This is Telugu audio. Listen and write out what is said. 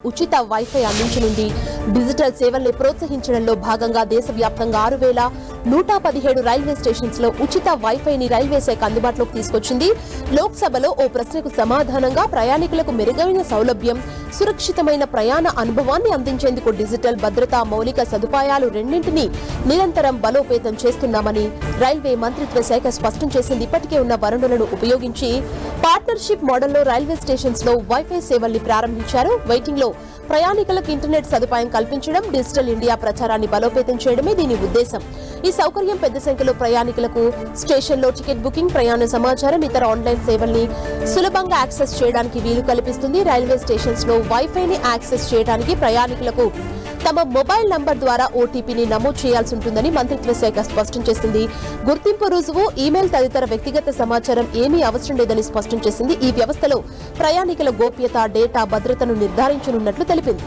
ఉచిత వైఫై అందించనుంది. డిజిటల్ సేవల్ని ప్రోత్సహించడంలో భాగంగా దేశవ్యాప్తంగా 6,117 రైల్వే స్టేషన్స్ లో ఉచిత వైఫైని రైల్వే శాఖ అందుబాటులోకి తీసుకొచ్చింది. లోక్సభలో ఓ ప్రశ్నకు సమాధానంగా ప్రయాణికులకు మెరుగైన సౌలభ్యం, సురక్షితమైన ప్రయాణ అనుభవాన్ని అందించేందుకు డిజిటల్ భద్రతా మౌలిక సదుపాయాలు రెండింటినీ నిరంతరం బలోపేతం చేస్తున్నామని రైల్వే మంత్రిత్వ శాఖ స్పష్టం చేసింది. ఇప్పటికే ఉన్న వనరులను ఉపయోగించి పార్ట్నర్షిప్ మోడల్లో రైల్వే స్టేషన్స్ లో వైఫై సేవల్ని ప్రారంభించారు. వెయిటింగ్ లో ప్రయాణికులకు ఇంటర్నెట్ సదుపాయం కల్పించడం, డిజిటల్ ఇండియా ప్రచారాన్ని బలోపేతం చేయడమే దీని ఉద్దేశం. ఈ సౌకర్యం పెద్ద సంఖ్యలో ప్రయాణికులకు స్టేషన్లో టికెట్ బుకింగ్, ప్రయాణ సమాచారం, ఇతర ఆన్లైన్ సేవల్ని సులభంగా యాక్సెస్ చేయడానికి వీలు కల్పిస్తుంది. రైల్వే స్టేషన్స్ లో వైఫైని యాక్సెస్ చేయడానికి ప్రయాణికులకు తమ మొబైల్ నంబర్ ద్వారా ఓటీపీని నమోదు చేయాల్సి ఉంటుందని మంత్రిత్వ శాఖ స్పష్టం చేసింది. గుర్తింపు రుజువు, ఈమెయిల్ తదితర వ్యక్తిగత సమాచారం ఏమీ అవసరం లేదని స్పష్టం చేసింది. ఈ వ్యవస్థలో ప్రయాణికుల గోప్యత, డేటా భద్రతను నిర్ధారించనున్నట్లు తెలిపింది.